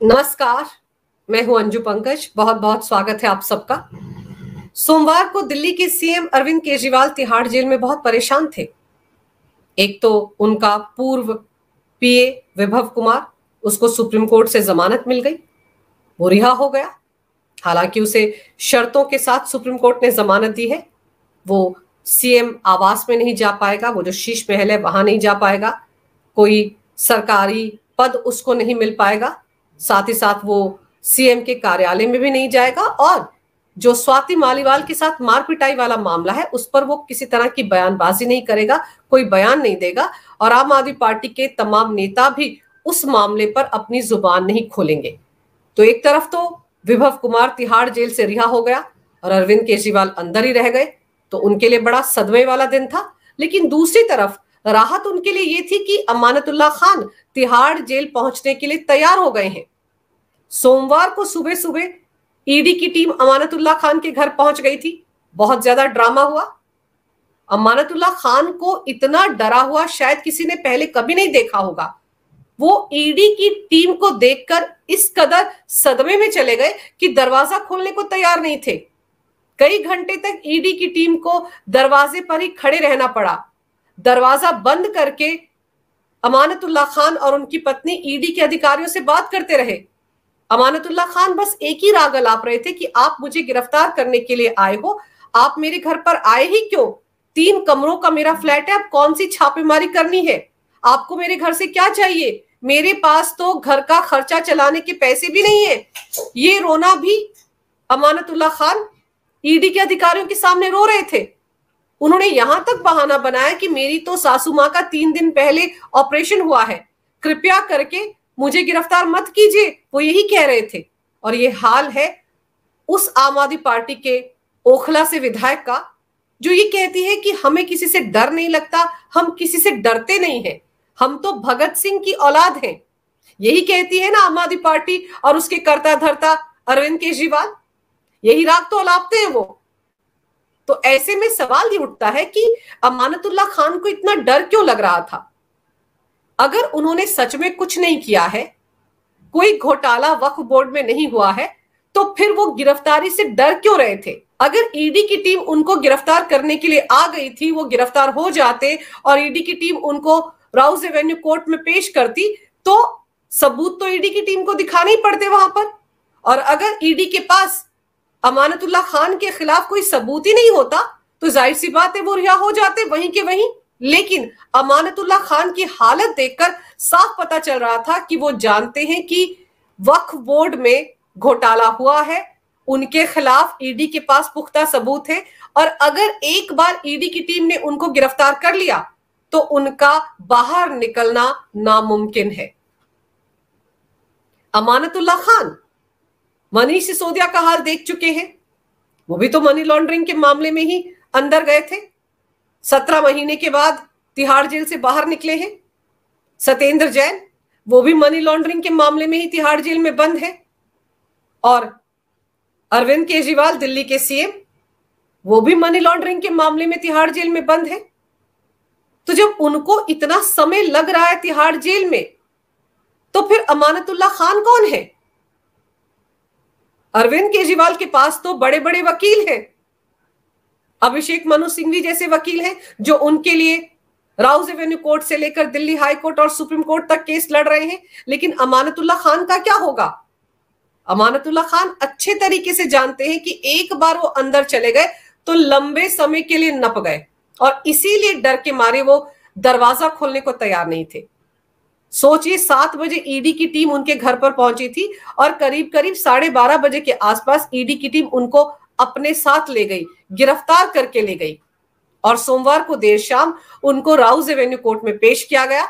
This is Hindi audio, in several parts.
नमस्कार, मैं हूं अंजू पंकज। बहुत बहुत स्वागत है आप सबका। सोमवार को दिल्ली के सीएम अरविंद केजरीवाल तिहाड़ जेल में बहुत परेशान थे। एक तो उनका पूर्व पीए विभव कुमार, उसको सुप्रीम कोर्ट से जमानत मिल गई, वो रिहा हो गया। हालांकि उसे शर्तों के साथ सुप्रीम कोर्ट ने जमानत दी है। वो सीएम आवास में नहीं जा पाएगा, वो जो शीश महल है वहां नहीं जा पाएगा, कोई सरकारी पद उसको नहीं मिल पाएगा, साथ ही साथ वो सीएम के कार्यालय में भी नहीं जाएगा। और जो स्वाति मालीवाल के साथ मार पिटाई वाला मामला है उस पर वो किसी तरह की बयानबाजी नहीं करेगा, कोई बयान नहीं देगा। और आम आदमी पार्टी के तमाम नेता भी उस मामले पर अपनी जुबान नहीं खोलेंगे। तो एक तरफ तो विभव कुमार तिहाड़ जेल से रिहा हो गया और अरविंद केजरीवाल अंदर ही रह गए, तो उनके लिए बड़ा सदमे वाला दिन था। लेकिन दूसरी तरफ राहत उनके लिए ये थी कि अमानतुल्लाह खान तिहाड़ जेल पहुंचने के लिए तैयार हो गए हैं। सोमवार को सुबह सुबह ईडी की टीम अमानतुल्लाह खान के घर पहुंच गई थी। बहुत ज्यादा ड्रामा हुआ। अमानतुल्लाह खान को इतना डरा हुआ शायद किसी ने पहले कभी नहीं देखा होगा। वो ईडी की टीम को देखकर इस कदर सदमे में चले गए कि दरवाजा खोलने को तैयार नहीं थे। कई घंटे तक ईडी की टीम को दरवाजे पर ही खड़े रहना पड़ा। दरवाजा बंद करके अमानतुल्लाह खान और उनकी पत्नी ईडी के अधिकारियों से बात करते रहे। अमानतुल्लाह खान बस एक ही राग अलाप रहे थे कि आप मुझे गिरफ्तार करने के लिए आए हो, आप मेरे घर पर आए ही क्यों? 3 कमरों का मेरा फ्लैट है, आप कौन सी छापेमारी करनी है? आपको मेरे घर से क्या चाहिए? मेरे पास तो घर का खर्चा चलाने के पैसे भी नहीं है। ये रोना भी अमानतुल्लाह खान ईडी के अधिकारियों के सामने रो रहे थे। उन्होंने यहां तक बहाना बनाया कि मेरी तो सासू मां का 3 दिन पहले ऑपरेशन हुआ है, कृपया करके मुझे गिरफ्तार मत कीजिए, वो यही कह रहे थे। और ये हाल है उस आम आदमी पार्टी के ओखला से विधायक का जो ये कहती है कि हमें किसी से डर नहीं लगता, हम किसी से डरते नहीं हैं, हम तो भगत सिंह की औलाद हैं। यही कहती है ना आम आदमी पार्टी और उसके कर्ता धर्ता अरविंद केजरीवाल, यही राग तो अलापते हैं वो। तो ऐसे में सवाल ये उठता है कि अमानतुल्लाह खान को इतना डर क्यों लग रहा था? अगर उन्होंने सच में कुछ नहीं किया है, कोई घोटाला वक्फ बोर्ड में नहीं हुआ है, तो फिर वो गिरफ्तारी से डर क्यों रहे थे? अगर ईडी की टीम उनको गिरफ्तार करने के लिए आ गई थी, वो गिरफ्तार हो जाते और ईडी की टीम उनको राउज एवेन्यू कोर्ट में पेश करती, तो सबूत तो ईडी की टीम को दिखाने ही पड़ते वहां पर। और अगर ईडी के पास अमानतुल्लाह खान के खिलाफ कोई सबूत ही नहीं होता तो जाहिर सी बात है वो रिहा हो जाते वहीं के वहीं। लेकिन अमानतुल्लाह खान की हालत देखकर साफ पता चल रहा था कि वो जानते हैं कि वक्फ बोर्ड में घोटाला हुआ है, उनके खिलाफ ईडी के पास पुख्ता सबूत है। और अगर एक बार ईडी की टीम ने उनको गिरफ्तार कर लिया तो उनका बाहर निकलना नामुमकिन है। अमानतुल्लाह खान मनीष सिसोदिया का हाल देख चुके हैं। वो भी तो मनी लॉन्ड्रिंग के मामले में ही अंदर गए थे, 17 महीने के बाद तिहाड़ जेल से बाहर निकले हैं। सत्येंद्र जैन, वो भी मनी लॉन्ड्रिंग के मामले में ही तिहाड़ जेल में बंद है। और अरविंद केजरीवाल दिल्ली के सीएम, वो भी मनी लॉन्ड्रिंग के मामले में तिहाड़ जेल में बंद है। तो जब उनको इतना समय लग रहा है तिहाड़ जेल में, तो फिर अमानतुल्लाह खान कौन है? अरविंद केजरीवाल के पास तो बड़े बड़े वकील हैं, अभिषेक मनु सिंघवी जैसे वकील हैं जो उनके लिए राउज एवेन्यू कोर्ट से लेकर दिल्ली हाई कोर्ट और सुप्रीम कोर्ट तक केस लड़ रहे हैं। लेकिन अमानतुल्लाह खान का क्या होगा? अमानतुल्लाह खान अच्छे तरीके से जानते हैं कि एक बार वो अंदर चले गए तो लंबे समय के लिए नप गए, और इसीलिए डर के मारे वो दरवाजा खोलने को तैयार नहीं थे। सोचिए, 7 बजे ईडी की टीम उनके घर पर पहुंची थी और करीब करीब 12:30 बजे के आसपास ईडी की टीम उनको अपने साथ ले गई, गिरफ्तार करके ले गई। और सोमवार को देर शाम उनको राउज एवेन्यू कोर्ट में पेश किया गया,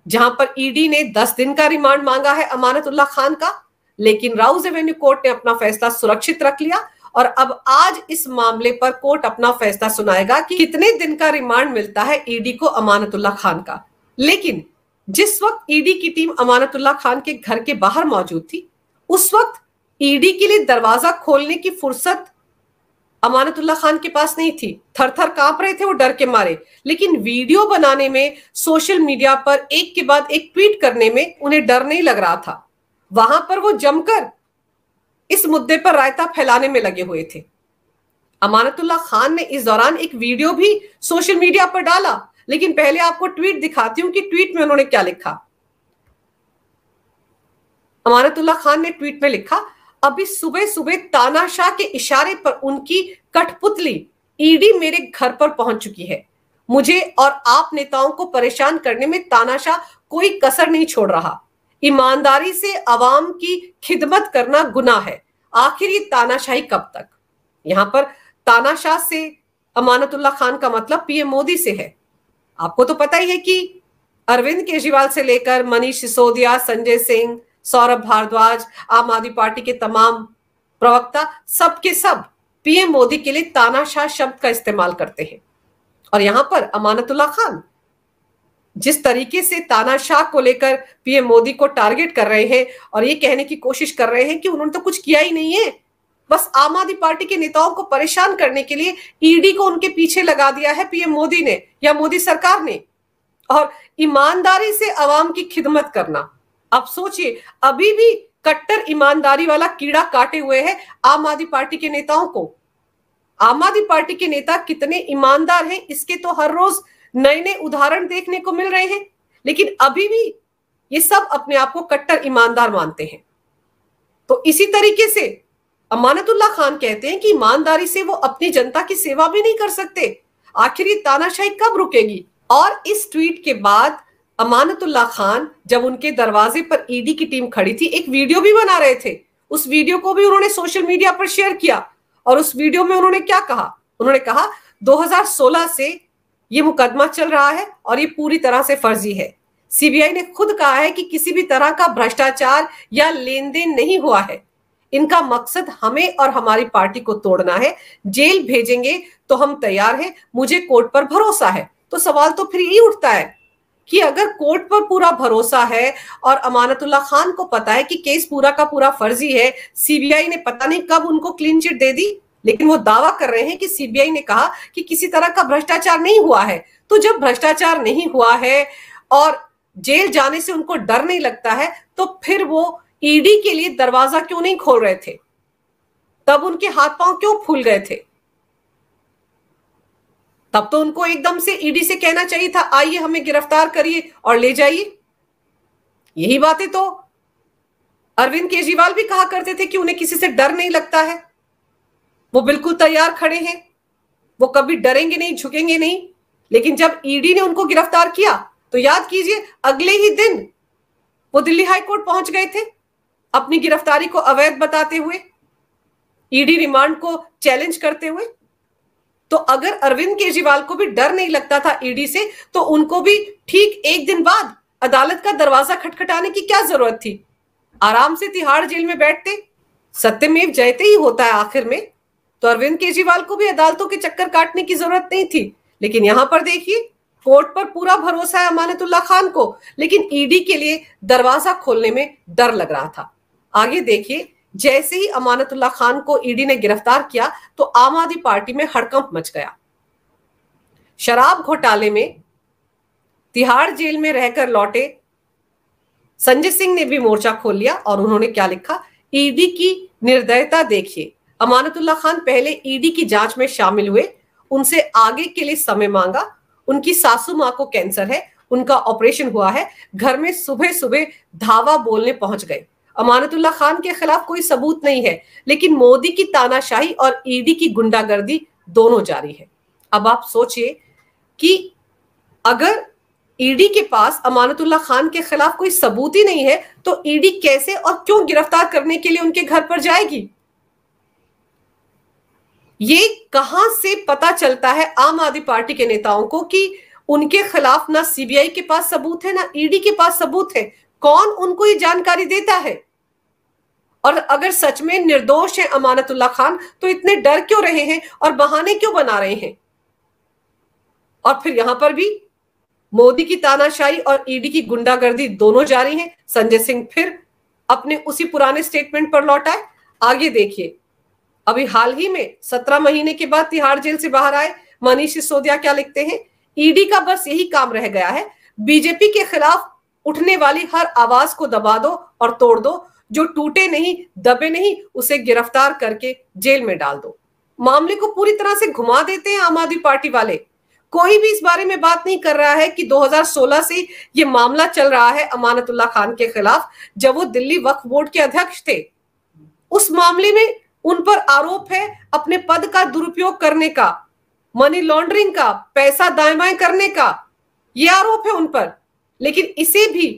जहां पर ईडी ने 10 दिन का रिमांड मांगा है अमानतुल्लाह खान का। लेकिन राउज एवेन्यू कोर्ट ने अपना फैसला सुरक्षित रख लिया और अब आज इस मामले पर कोर्ट अपना फैसला सुनाएगा कि कितने दिन का रिमांड मिलता है ईडी को अमानतुल्लाह खान का। लेकिन जिस वक्त ईडी की टीम अमानतुल्लाह खान के घर के बाहर मौजूद थी, उस वक्त ईडी के लिए दरवाजा खोलने की फुर्सत अमानतुल्लाह खान के पास नहीं थी। थर थर कांप रहे थे वो डर के मारे। लेकिन वीडियो बनाने में, सोशल मीडिया पर एक के बाद एक ट्वीट करने में उन्हें डर नहीं लग रहा था। वहां पर वो जमकर इस मुद्दे पर रायता फैलाने में लगे हुए थे। अमानतुल्लाह खान ने इस दौरान एक वीडियो भी सोशल मीडिया पर डाला, लेकिन पहले आपको ट्वीट दिखाती हूं कि ट्वीट में उन्होंने क्या लिखा। अमानतुल्लाह खान ने ट्वीट में लिखा, अभी सुबह सुबह तानाशाह के इशारे पर उनकी कठपुतली ईडी मेरे घर पर पहुंच चुकी है। मुझे और आप नेताओं को परेशान करने में तानाशाह कोई कसर नहीं छोड़ रहा। ईमानदारी से अवाम की खिदमत करना गुनाह है। आखिर ये तानाशाही कब तक? यहां पर तानाशाह से अमानतुल्लाह खान का मतलब पीएम मोदी से है। आपको तो पता ही है कि अरविंद केजरीवाल से लेकर मनीष सिसोदिया, संजय सिंह, सौरभ भारद्वाज, आम आदमी पार्टी के तमाम प्रवक्ता सबके सब पीएम मोदी के लिए तानाशाह शब्द का इस्तेमाल करते हैं। और यहां पर अमानतुल्लाह खान जिस तरीके से तानाशाह को लेकर पीएम मोदी को टारगेट कर रहे हैं और ये कहने की कोशिश कर रहे हैं कि उन्होंने तो कुछ किया ही नहीं है, बस आम आदमी पार्टी के नेताओं को परेशान करने के लिए ईडी को उनके पीछे लगा दिया है पीएम मोदी ने या मोदी सरकार ने। और ईमानदारी से अवाम की खिदमत करना, अब सोचिए, अभी भी कट्टर ईमानदारी वाला कीड़ा काटे हुए है आम आदमी पार्टी के नेताओं को। आम आदमी पार्टी के नेता कितने ईमानदार हैं इसके तो हर रोज नए नए उदाहरण देखने को मिल रहे हैं, लेकिन अभी भी ये सब अपने आप को कट्टर ईमानदार मानते हैं। तो इसी तरीके से अमानतुल्लाह खान कहते हैं कि ईमानदारी से वो अपनी जनता की सेवा भी नहीं कर सकते। आखिर ये तानाशाही कब रुकेगी? और इस ट्वीट के बाद अमानतुल्लाह खान जब उनके दरवाजे पर ईडी की टीम खड़ी थी, एक वीडियो भी बना रहे थे। उस वीडियो को भी उन्होंने सोशल मीडिया पर शेयर किया और उस वीडियो में उन्होंने क्या कहा? उन्होंने कहा 2016 से ये मुकदमा चल रहा है और ये पूरी तरह से फर्जी है। सीबीआई ने खुद कहा है कि किसी भी तरह का भ्रष्टाचार या लेन देन नहीं हुआ है। इनका मकसद हमें और हमारी पार्टी को तोड़ना है। जेल भेजेंगे तो हम तैयार हैं, मुझे कोर्ट पर भरोसा है। तो सवाल तो फिर यही उठता है कि अगर कोर्ट पर पूरा भरोसा है और अमानतुल्लाह खान को पता है कि केस पूरा का पूरा फर्जी है, सीबीआई ने पता नहीं कब उनको क्लीन चिट दे दी, लेकिन वो दावा कर रहे हैं कि सीबीआई ने कहा कि किसी तरह का भ्रष्टाचार नहीं हुआ है। तो जब भ्रष्टाचार नहीं हुआ है और जेल जाने से उनको डर नहीं लगता है, तो फिर वो ईडी के लिए दरवाजा क्यों नहीं खोल रहे थे? तब उनके हाथ पांव क्यों फूल गए थे? तब तो उनको एकदम से ईडी से कहना चाहिए था, आइए हमें गिरफ्तार करिए और ले जाइए। यही बातें तो अरविंद केजरीवाल भी कहा करते थे कि उन्हें किसी से डर नहीं लगता है, वो बिल्कुल तैयार खड़े हैं, वो कभी डरेंगे नहीं, झुकेंगे नहीं। लेकिन जब ईडी ने उनको गिरफ्तार किया तो याद कीजिए, अगले ही दिन वो दिल्ली हाई कोर्ट पहुंच गए थे अपनी गिरफ्तारी को अवैध बताते हुए, ईडी रिमांड को चैलेंज करते हुए। तो अगर अरविंद केजरीवाल को भी डर नहीं लगता था ईडी से, तो उनको भी ठीक एक दिन बाद अदालत का दरवाजा खटखटाने की क्या जरूरत थी? आराम से तिहाड़ जेल में बैठते, सत्यमेव जयते ही होता है आखिर में। तो अरविंद केजरीवाल को भी अदालतों के चक्कर काटने की जरूरत नहीं थी। लेकिन यहां पर देखिए, कोर्ट पर पूरा भरोसा है अमानतुल्लाह खान को, लेकिन ईडी के लिए दरवाजा खोलने में डर लग रहा था। आगे देखिए, जैसे ही अमानतुल्लाह खान को ईडी ने गिरफ्तार किया तो आम आदमी पार्टी में हड़कंप मच गया। शराब घोटाले में तिहाड़ जेल में रहकर लौटे संजय सिंह ने भी मोर्चा खोल लिया और उन्होंने क्या लिखा? ईडी की निर्दयता देखिए। अमानतुल्लाह खान पहले ईडी की जांच में शामिल हुए, उनसे आगे के लिए समय मांगा। उनकी सासू मां को कैंसर है, उनका ऑपरेशन हुआ है, घर में सुबह सुबह धावा बोलने पहुंच गए। अमानतुल्लाह खान के खिलाफ कोई सबूत नहीं है, लेकिन मोदी की तानाशाही और ईडी की गुंडागर्दी दोनों जारी है। अब आप सोचिए कि अगर ईडी के पास अमानतुल्लाह खान के खिलाफ कोई सबूत ही नहीं है, तो ईडी कैसे और क्यों गिरफ्तार करने के लिए उनके घर पर जाएगी? ये कहां से पता चलता है आम आदमी पार्टी के नेताओं को कि उनके खिलाफ ना सीबीआई के पास सबूत है ना ईडी के पास सबूत है? कौन उनको ये जानकारी देता है? और अगर सच में निर्दोष है अमानतुल्लाह खान, तो इतने डर क्यों रहे हैं और बहाने क्यों बना रहे हैं? और फिर यहां पर भी मोदी की तानाशाही और ईडी की गुंडागर्दी दोनों जारी है। संजय सिंह फिर अपने उसी पुराने स्टेटमेंट पर लौट आए। आगे देखिए, अभी हाल ही में 17 महीने के बाद तिहाड़ जेल से बाहर आए मनीष सिसोदिया क्या लिखते हैं? ईडी का बस यही काम रह गया है, बीजेपी के खिलाफ उठने वाली हर आवाज को दबा दो और तोड़ दो। जो टूटे नहीं, दबे नहीं, उसे गिरफ्तार करके जेल में डाल दो। मामले को पूरी तरह से घुमा देते हैं आम आदमी पार्टी वाले। कोई भी इस बारे में बात नहीं कर रहा है कि 2016 से ये मामला चल रहा है अमानतुल्लाह खान के खिलाफ, जब वो दिल्ली वक्फ बोर्ड के अध्यक्ष थे। उस मामले में उन पर आरोप है अपने पद का दुरुपयोग करने का, मनी लॉन्ड्रिंग का, पैसा दाएं बाएं करने का, यह आरोप है उन पर। लेकिन इसे भी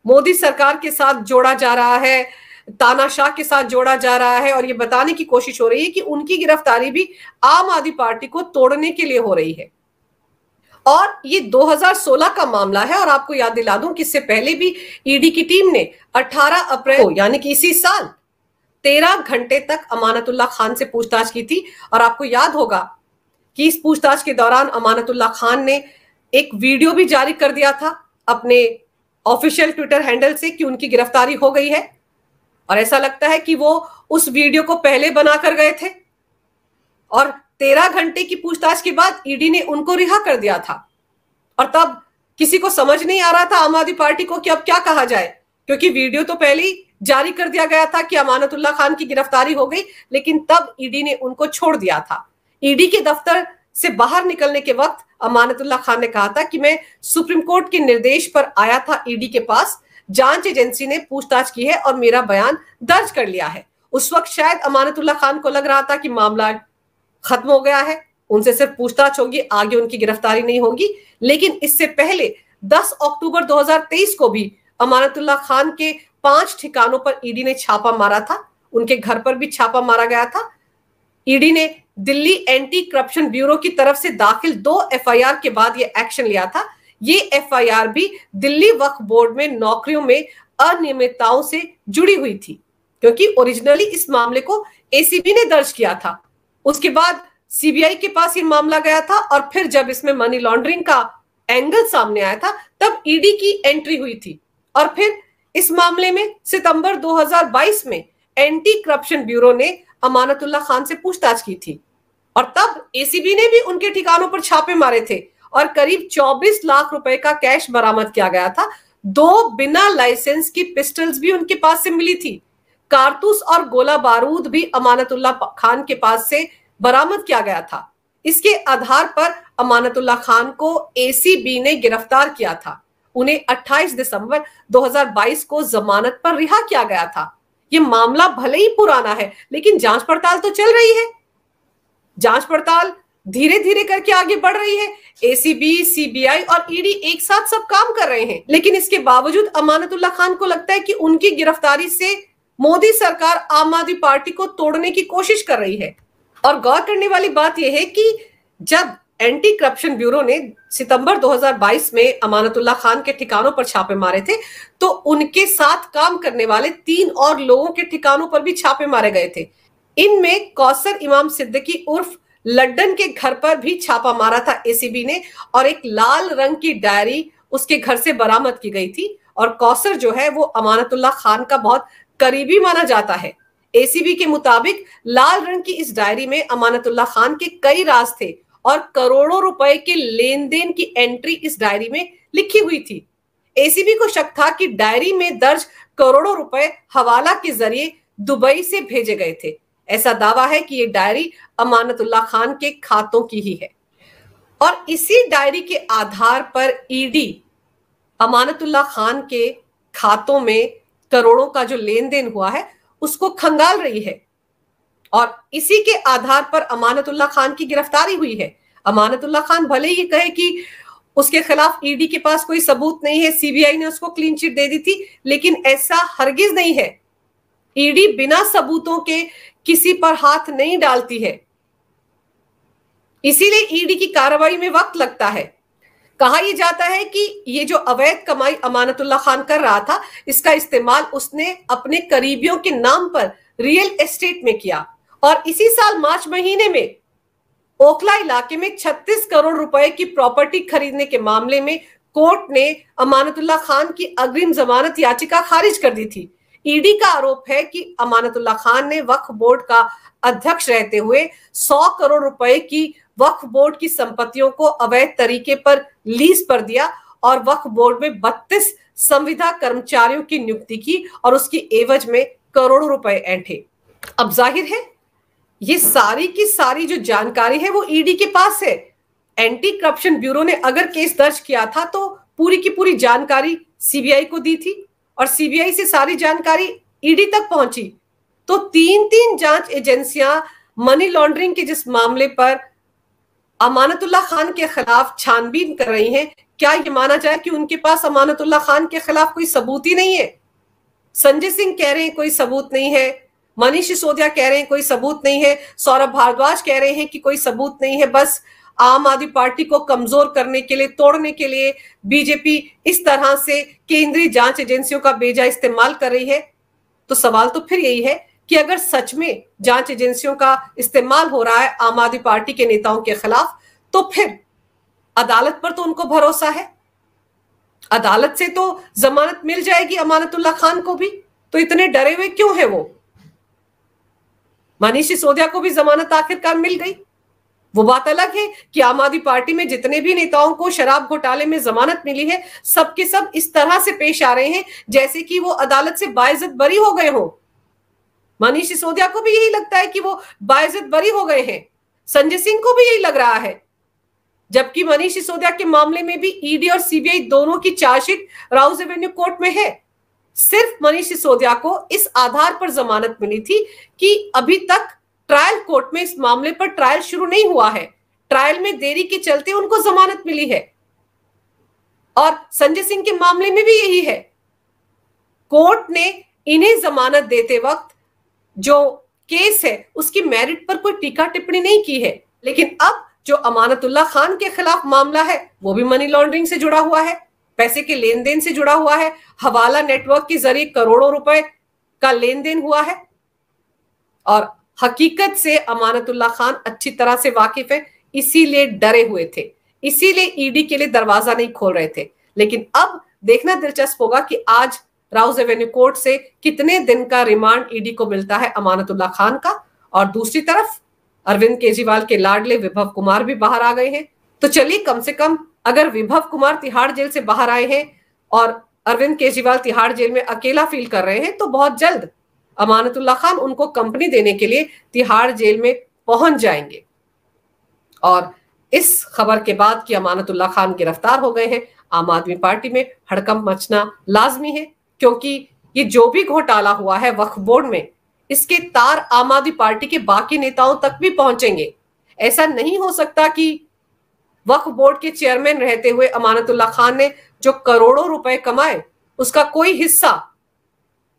मोदी सरकार के साथ जोड़ा जा रहा है, तानाशाह के साथ जोड़ा जा रहा है, और ये बताने की कोशिश हो रही है कि उनकी गिरफ्तारी भी आम आदमी पार्टी को तोड़ने के लिए हो रही है। और ये 2016 का मामला है, और आपको याद दिला दूं कि इससे पहले भी ईडी की टीम ने 18 अप्रैल को, यानी कि इसी साल, 13 घंटे तक अमानतुल्लाह खान से पूछताछ की थी। और आपको याद होगा कि इस पूछताछ के दौरान अमानतुल्लाह खान ने एक वीडियो भी जारी कर दिया था अपने ऑफिशियल ट्विटर हैंडल से कि उनकी गिरफ्तारी हो गई है। और ऐसा लगता है कि वो उस वीडियो को पहले बनाकर गए थे, और 13 घंटे की पूछताछ के बाद ईडी ने उनको रिहा कर दिया था। और तब किसी को समझ नहीं आ रहा था आम आदमी पार्टी को कि अब क्या कहा जाए, क्योंकि वीडियो तो पहले ही जारी कर दिया गया था कि अमानतुल्लाह खान की गिरफ्तारी हो गई, लेकिन तब ईडी ने उनको छोड़ दिया था। ईडी के दफ्तर से बाहर निकलने के वक्त अमानतुल्लाह खान ने कहा था कि मैं सुप्रीम कोर्ट के निर्देश पर आया था ईडी के पास, जांच एजेंसी ने पूछताछ की है और मेरा बयान दर्ज कर लिया है। उस वक्त शायद अमानतुल्लाह खान को लग रहा था कि मामला खत्म हो गया है, उनसे सिर्फ पूछताछ होगी, आगे उनकी गिरफ्तारी नहीं होगी। लेकिन इससे पहले 10 अक्टूबर 2023 को भी अमानतुल्लाह खान के 5 ठिकानों पर ईडी ने छापा मारा था। उनके घर पर भी छापा मारा गया था। ईडी ने दिल्ली एंटी करप्शन ब्यूरो की तरफ से दाखिल 2 एफआईआर के बाद यह एक्शन लिया था। ये एफआईआर भी दिल्ली वक्फ बोर्ड में नौकरियों में अनियमितताओं से जुड़ी हुई थी, क्योंकि ओरिजिनली इस मामले को एसीबी ने दर्ज किया था। उसके बाद सीबीआई के पास ये मामला गया था, और फिर जब इसमें मनी लॉन्ड्रिंग का एंगल सामने आया था तब ईडी की एंट्री हुई थी। और फिर इस मामले में सितंबर 2022 में एंटी करप्शन ब्यूरो ने अमानतुल्लाह खान से पूछताछ की थी, और तब एसीबी ने भी उनके ठिकानों पर छापे मारे थे और करीब 24 लाख रुपए का कैश बरामद किया गया था। 2 बिना लाइसेंस की पिस्टल्स भी उनके पास से मिली थी। कारतूस और गोला बारूद भी अमानतुल्लाह खान के पास से बरामद किया गया था। इसके आधार पर अमानतुल्लाह खान को एसीबी ने गिरफ्तार किया था। उन्हें 28 दिसंबर 2022 को जमानत पर रिहा किया गया था। यह मामला भले ही पुराना है, लेकिन जांच पड़ताल तो चल रही है। जांच पड़ताल धीरे धीरे करके आगे बढ़ रही है। एसीबी, सीबीआई और ईडी एक साथ सब काम कर रहे हैं, लेकिन इसके बावजूद अमानतुल्लाह खान को लगता है कि उनकी गिरफ्तारी से मोदी सरकार आम आदमी पार्टी को तोड़ने की कोशिश कर रही है। और गौर करने वाली बात यह है कि जब एंटी करप्शन ब्यूरो ने सितंबर 2022 में अमानतुल्लाह खान के ठिकानों पर छापे मारे थे, तो उनके साथ काम करने वाले 3 और लोगों के ठिकानों पर भी छापे मारे गए थे। इनमें कौसर इमाम सिद्दीकी उर्फ लड्डन के घर पर भी छापा मारा था एसीबी ने, और एक लाल रंग की डायरी उसके घर से बरामद की गई थी। और कौसर जो है वो अमानतुल्लाह खान का बहुत करीबी माना जाता है। एसीबी के मुताबिक लाल रंग की इस डायरी में अमानतुल्लाह खान के कई राज थे और करोड़ों रुपए के लेन देन की एंट्री इस डायरी में लिखी हुई थी। एसीबी को शक था कि डायरी में दर्ज करोड़ों रुपए हवाला के जरिए दुबई से भेजे गए थे। ऐसा दावा है कि ये डायरी अमानतुल्लाह खान के खातों की ही है, और इसी डायरी के आधार पर ईडी अमानतुल्लाह खान के खातों में करोड़ों का जो लेन देन हुआ है उसको खंगाल रही है, और इसी के आधार पर अमानतुल्लाह खान की गिरफ्तारी हुई है। अमानतुल्लाह खान भले ही कहे कि उसके खिलाफ ईडी के पास कोई सबूत नहीं है, सीबीआई ने उसको क्लीन चिट दे दी थी, लेकिन ऐसा हरगिज नहीं है। ईडी बिना सबूतों के किसी पर हाथ नहीं डालती है, इसीलिए ईडी की कार्रवाई में वक्त लगता है। कहा यह जाता है कि ये जो अवैध कमाई अमानतुल्लाह खान कर रहा था, इसका इस्तेमाल उसने अपने करीबियों के नाम पर रियल एस्टेट में किया, और इसी साल मार्च महीने में ओखला इलाके में 36 करोड़ रुपए की प्रॉपर्टी खरीदने के मामले में कोर्ट ने अमानतुल्लाह खान की अग्रिम जमानत याचिका खारिज कर दी थी। ईडी का आरोप है कि अमानतुल्लाह खान ने वक्फ बोर्ड का अध्यक्ष रहते हुए 100 करोड़ रुपए की वक्फ बोर्ड की संपत्तियों को अवैध तरीके पर लीज पर दिया, और वक्फ बोर्ड में 32 संविदा कर्मचारियों की नियुक्ति की और उसकी एवज में करोड़ों रुपए ऐंठे। अब जाहिर है ये सारी की सारी जो जानकारी है वो ईडी के पास है। एंटी करप्शन ब्यूरो ने अगर केस दर्ज किया था तो पूरी की पूरी जानकारी सीबीआई को दी थी और सीबीआई से सारी जानकारी ईडी तक पहुंची। तो तीन जांच एजेंसियां मनी लॉन्ड्रिंग के जिस मामले पर अमानतुल्लाह खान के खिलाफ छानबीन कर रही हैं, क्या ये माना जाए कि उनके पास अमानतुल्लाह खान के खिलाफ कोई सबूत ही नहीं है? संजय सिंह कह रहे हैं कोई सबूत नहीं है, मनीष सिसोदिया कह रहे हैं कोई सबूत नहीं है, सौरभ भारद्वाज कह रहे हैं कि कोई सबूत नहीं है, बस आम आदमी पार्टी को कमजोर करने के लिए, तोड़ने के लिए बीजेपी इस तरह से केंद्रीय जांच एजेंसियों का बेजा इस्तेमाल कर रही है। तो सवाल तो फिर यही है कि अगर सच में जांच एजेंसियों का इस्तेमाल हो रहा है आम आदमी पार्टी के नेताओं के खिलाफ, तो फिर अदालत पर तो उनको भरोसा है, अदालत से तो जमानत मिल जाएगी अमानतुल्लाह खान को भी, तो इतने डरे हुए क्यों है वो? मनीष सिसोदिया को भी जमानत आखिरकार मिल गई। वो बात अलग है कि आम आदमी पार्टी में जितने भी नेताओं को शराब घोटाले में जमानत मिली है, सबके सब इस तरह से पेश आ रहे हैं जैसे कि वो अदालत से बाइज्जत बरी हो गए हो। मनीष सिसोदिया को भी यही लगता है कि वो बाइज्जत बरी हो गए हैं, संजय सिंह को भी यही लग रहा है, जबकि मनीष सिसोदिया के मामले में भी ईडी और सीबीआई दोनों की चार्जशीट राउज एवेन्यू कोर्ट में है। सिर्फ मनीष सिसोदिया को इस आधार पर जमानत मिली थी कि अभी तक ट्रायल कोर्ट में इस मामले पर ट्रायल शुरू नहीं हुआ है, ट्रायल में देरी के चलते उनको जमानत मिली है। और संजय सिंह के मामले में भी यही है, कोर्ट ने इन्हें जमानत देते वक्त जो केस है उसकी मेरिट पर कोई टीका टिप्पणी नहीं की है। लेकिन अब जो अमानतुल्लाह खान के खिलाफ मामला है वो भी मनी लॉन्ड्रिंग से जुड़ा हुआ है, पैसे के लेन देन से जुड़ा हुआ है, हवाला नेटवर्क के जरिए करोड़ों रुपए का लेन देन हुआ है। और हकीकत से अमानतुल्लाह खान अच्छी तरह से वाकिफ है, इसीलिए डरे हुए थे, इसीलिए ईडी के लिए दरवाजा नहीं खोल रहे थे। लेकिन अब देखना दिलचस्प होगा कि आज राउज एवेन्यू कोर्ट से कितने दिन का रिमांड ईडी को मिलता है अमानतुल्लाह खान का। और दूसरी तरफ अरविंद केजरीवाल के लाडले विभव कुमार भी बाहर आ गए हैं। तो चलिए, कम से कम अगर विभव कुमार तिहाड़ जेल से बाहर आए हैं और अरविंद केजरीवाल तिहाड़ जेल में अकेला फील कर रहे हैं, तो बहुत जल्द अमानतुल्लाह खान उनको कंपनी देने के लिए तिहाड़ जेल में पहुंच जाएंगे। और इस खबर के बाद कि अमानतुल्लाह खान गिरफ्तार हो गए हैं, आम आदमी पार्टी में हड़कंप मचना लाजमी है, क्योंकि ये जो भी घोटाला हुआ है वक्फ बोर्ड में, इसके तार आम आदमी पार्टी के बाकी नेताओं तक भी पहुंचेंगे। ऐसा नहीं हो सकता कि वक्फ बोर्ड के चेयरमैन रहते हुए अमानतुल्लाह खान ने जो करोड़ों रुपए कमाए उसका कोई हिस्सा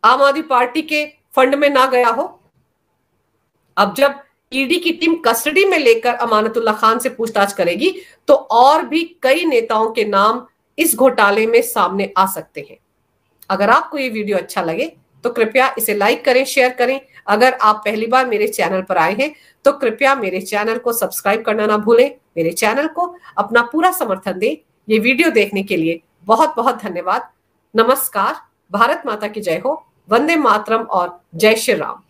आम आदमी पार्टी के फंड में ना गया हो। अब जब ईडी की टीम कस्टडी में लेकर अमानतुल्लाह खान से पूछताछ करेगी तो और भी कई नेताओं के नाम इस घोटाले में सामने आ सकते हैं। अगर आपको ये वीडियो अच्छा लगे तो कृपया इसे लाइक करें, शेयर करें। अगर आप पहली बार मेरे चैनल पर आए हैं तो कृपया मेरे चैनल को सब्सक्राइब करना ना भूलें। मेरे चैनल को अपना पूरा समर्थन दें। ये वीडियो देखने के लिए बहुत बहुत धन्यवाद। नमस्कार, भारत माता की जय हो, वंदे मातरम और जय श्री राम।